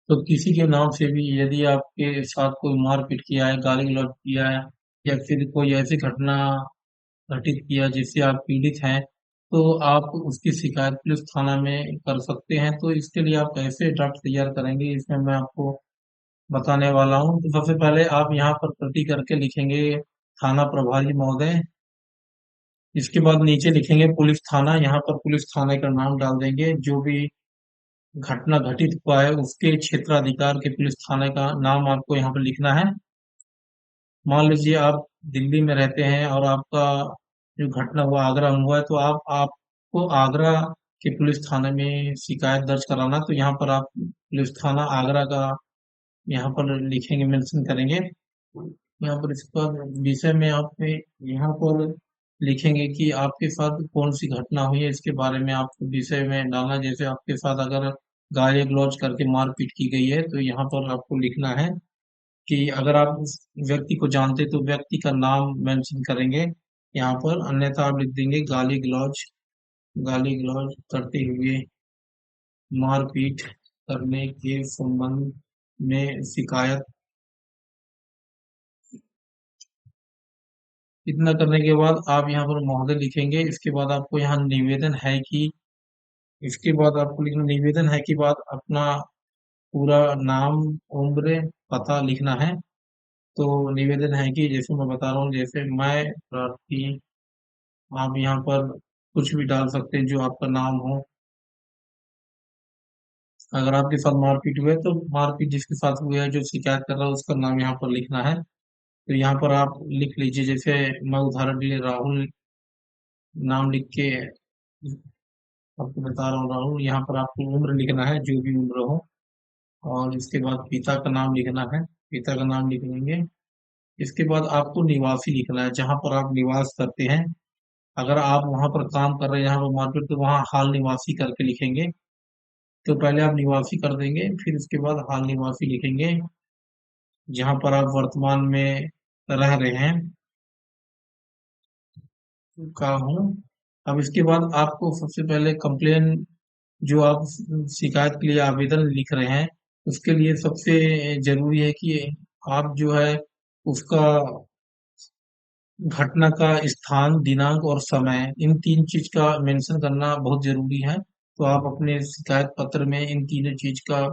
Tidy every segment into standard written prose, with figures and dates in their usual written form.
तो किसी के नाम से भी यदि आपके साथ कोई मारपीट किया है, गाली गलौज किया है या फिर कोई ऐसी घटना घटित किया जिससे आप पीड़ित हैं, तो आप उसकी शिकायत पुलिस थाना में कर सकते हैं। तो इसके लिए आप कैसे ड्राफ्ट तैयार करेंगे, इसमें मैं आपको बताने वाला हूँ। तो सबसे पहले आप यहाँ पर प्रति करके लिखेंगे थाना प्रभारी महोदय। इसके बाद नीचे लिखेंगे पुलिस थाना, यहाँ पर पुलिस थाने का नाम डाल देंगे। जो भी घटना घटित हुआ है उसके क्षेत्राधिकार के पुलिस थाने का नाम आपको यहाँ पर लिखना है। मान लीजिए आप दिल्ली में रहते हैं और आपका जो घटना हुआ आगरा में हुआ है, तो आपको आगरा के पुलिस थाने में शिकायत दर्ज कराना। तो यहाँ पर आप पुलिस थाना आगरा का यहाँ पर लिखेंगे, मेंशन करेंगे। यहाँ पर इसका विषय में आप यहाँ पर लिखेंगे कि आपके साथ कौन सी घटना हुई है, इसके बारे में आप विषय में डालना। जैसे आपके साथ अगर गाली गलौज करके मारपीट की गई है, तो यहाँ पर आपको लिखना है कि अगर आप उस व्यक्ति को जानते तो व्यक्ति का नाम मेंशन करेंगे यहाँ पर, अन्यथा आप लिख देंगे गाली गलौज करते हुए मारपीट करने के संबंध में शिकायत। इतना करने के बाद आप यहाँ पर महोदय लिखेंगे। इसके बाद आपको यहाँ निवेदन है कि इसके बाद आपको लिखना निवेदन है कि बाद अपना पूरा नाम, उम्र, पता लिखना है। तो निवेदन है कि जैसे मैं बता रहा हूँ, जैसे मैं प्रार्थी, आप यहाँ पर कुछ भी डाल सकते हैं जो आपका नाम हो। अगर आपके साथ मारपीट हुई है तो मारपीट जिसके साथ हुई है, जो शिकायत कर रहा है, उसका नाम यहाँ पर लिखना है। तो यहाँ पर आप लिख लीजिए, जैसे मैं उदाहरण के लिए राहुल नाम लिख के आपको बता रहा हूँ। राहुल, यहाँ पर आपको उम्र लिखना है, जो भी उम्र हो। और इसके बाद पिता का नाम लिखना है, पिता का नाम लिख लेंगे। इसके बाद आपको निवासी लिखना है, जहाँ पर आप निवास करते हैं। अगर आप वहां पर काम कर रहे हैं, यहाँ पर मार्केट, तो वहाँ हाल निवासी करके लिखेंगे। तो पहले आप निवासी कर देंगे, फिर उसके बाद हाल निवासी लिखेंगे, जहाँ पर आप वर्तमान में रह रहे हैं का हूँ। अब इसके बाद आपको सबसे पहले कंप्लेन, जो आप शिकायत के लिए आवेदन लिख रहे हैं, उसके लिए सबसे जरूरी है कि आप जो है उसका घटना का स्थान, दिनांक और समय, इन तीन चीज का मेंशन करना बहुत जरूरी है। तो आप अपने शिकायत पत्र में इन तीनों चीज का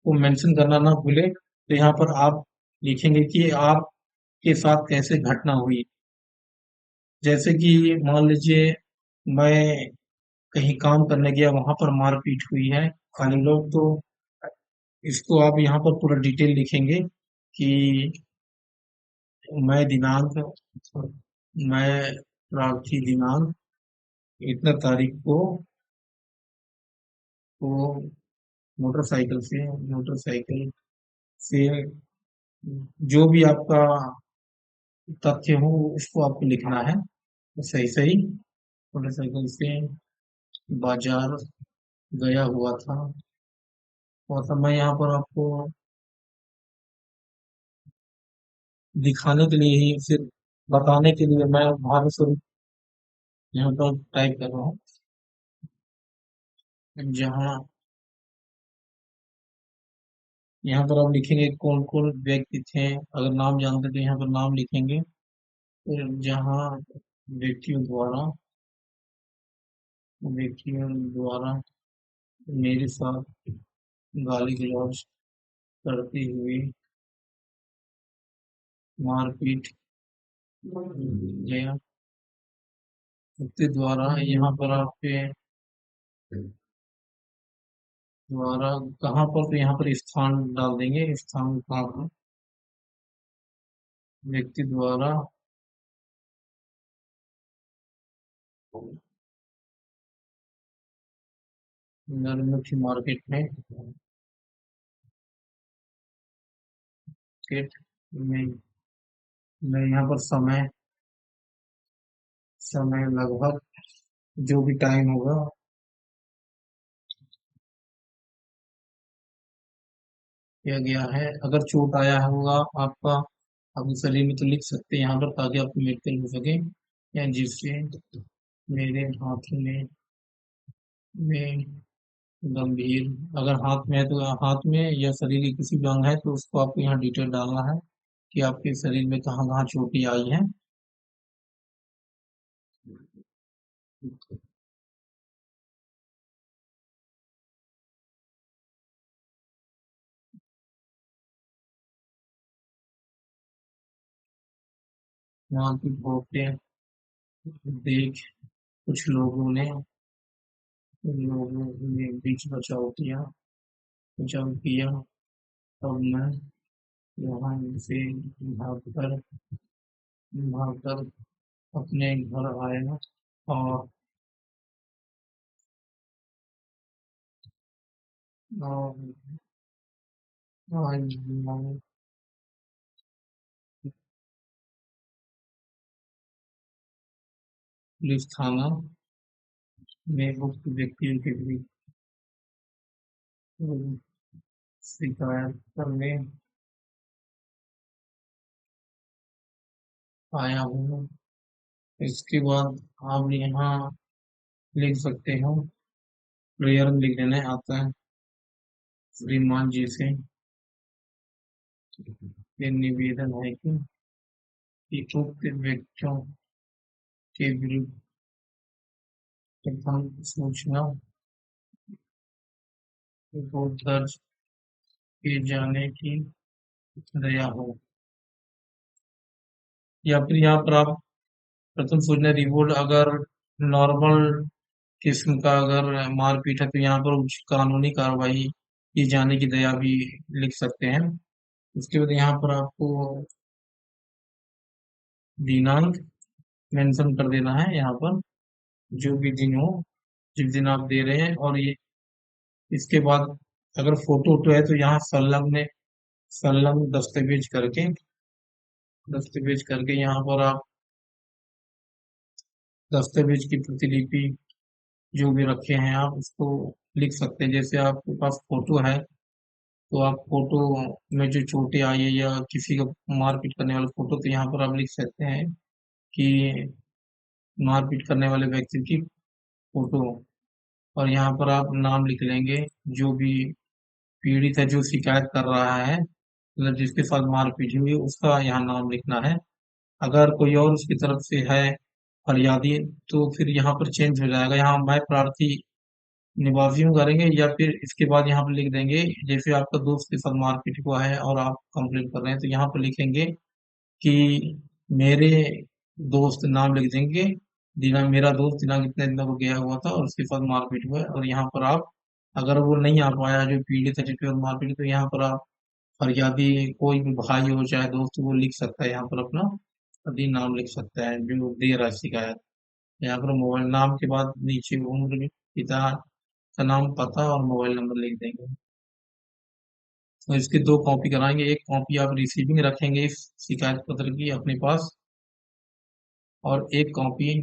को मेंशन करना ना भूले। तो यहाँ पर आप लिखेंगे कि आपके साथ कैसे घटना हुई। जैसे कि मान लीजिए मैं कहीं काम करने गया, वहां पर मारपीट हुई है खाली लोग, तो इसको आप यहाँ पर पूरा डिटेल लिखेंगे कि मैं दिनांक मैं प्रार्थी दिनांक इतना तारीख को मोटरसाइकिल से जो भी आपका तथ्य हो उसको आपको लिखना है। तो सही सही मोटरसाइकिल से बाजार गया हुआ था। और तब मैं यहाँ पर आपको दिखाने के लिए ही, सिर्फ बताने के लिए मैं उदाहरण स्वरूप यहाँ पर टाइप कर रहा हूँ। जहाँ यहाँ पर आप लिखेंगे कौन कौन व्यक्ति थे, अगर नाम जानते तो यहाँ पर नाम लिखेंगे। फिर जहाँ व्यक्तियों द्वारा व्यक्तियों द्वारा मेरे साथ गाली गलौज करते हुए मारपीट गया, उसके द्वारा यहाँ पर आपके द्वारा कहाँ पर, तो यहाँ पर स्थान डाल देंगे, स्थान कहाँ पर, व्यक्ति द्वारा नरमुखी मार्केट में मैं यहाँ पर समय लगभग जो भी टाइम होगा किया गया है। अगर चोट आया होगा आपका अपने शरीर में, तो लिख सकते हैं यहाँ पर, ताकि आपको मेडिकल हो सके। या जिससे मेरे हाथ में गंभीर, अगर हाथ में है तो हाथ में, या शरीर के किसी भी अंग है तो उसको आपको यहाँ डिटेल डालना है कि आपके शरीर में कहाँ कहाँ चोटें आई हैं। वहाँ की फोटें देख कुछ लोगों ने बीच बचाव किया। तब मैं वहाँ से भागकर भागकर अपने घर आया, और और आज मैं पुलिस थाना में उक्त व्यक्तियों के विरुद्ध शिकायत करने आया हूँ। इसके बाद आप यहाँ लिख सकते हो, प्रेयर में लिख देना आता है, श्रीमान जी से ये निवेदन है कि उक्त व्यक्तियों के विरुद्ध प्रथम सूचना रिपोर्ट दर्ज किए जाने की दया हो, या फिर यहाँ पर आप प्रथम सूचना रिपोर्ट, अगर नॉर्मल किस्म का अगर मारपीट है तो यहाँ पर उच्च कानूनी कार्रवाई की जाने की दया भी लिख सकते हैं। उसके बाद यहाँ पर आपको दिनांक मेंशन कर देना है, यहाँ पर जो भी दिन हो, जिस दिन आप दे रहे हैं, और ये इसके बाद अगर फोटो वोटो है तो यहाँ संलग्न दस्तावेज करके यहाँ पर आप दस्तावेज की प्रतिलिपि जो भी रखे हैं आप उसको लिख सकते हैं। जैसे आपके पास फोटो है तो आप फोटो में जो चोटें आई है या किसी का मारपीट करने वाला फोटो, तो यहाँ पर आप लिख सकते हैं कि मारपीट करने वाले व्यक्ति की फोटो, और यहाँ पर आप नाम लिख लेंगे जो भी पीड़ित है, जो शिकायत कर रहा है, मतलब जिसके साथ मारपीट हुई है, उसका यहाँ नाम लिखना है। अगर कोई और उसकी तरफ से है फरियादी, तो फिर यहाँ पर चेंज हो जाएगा, यहाँ मैं प्रार्थी निवासी हूँ करेंगे, या फिर इसके बाद यहाँ पर लिख देंगे, जैसे आपका दोस्त के साथ मारपीट हुआ है और आप कंप्लेंट कर रहे हैं, तो यहाँ पर लिखेंगे कि मेरे दोस्त, नाम लिख देंगे, दिनांक मेरा दोस्त दिनांक इतने दिन को गया हुआ था और उसके साथ मारपीट हुआ है, और यहाँ पर आप, अगर वो नहीं आ पाया जो पीड़ित है जिसके साथ मारपीट, तो यहाँ पर आप फरियादी कोई भी भाई हो चाहे दोस्त, वो लिख सकता है यहाँ पर अपना सभी नाम लिख सकता है जो दे रहा है शिकायत। यहाँ पर मोबाइल नाम के बाद नीचे उम्र, पिता का नाम, पता और मोबाइल नंबर लिख देंगे। तो इसकी दो कॉपी कराएंगे, एक कॉपी आप रिसीविंग रखेंगे इस शिकायत पत्र की अपने पास, और एक कॉपी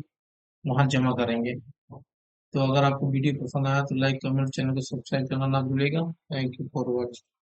वहां जमा करेंगे। तो अगर आपको वीडियो पसंद आया तो लाइक कमेंट, चैनल को सब्सक्राइब करना ना भूलेगा। Thank you for watching.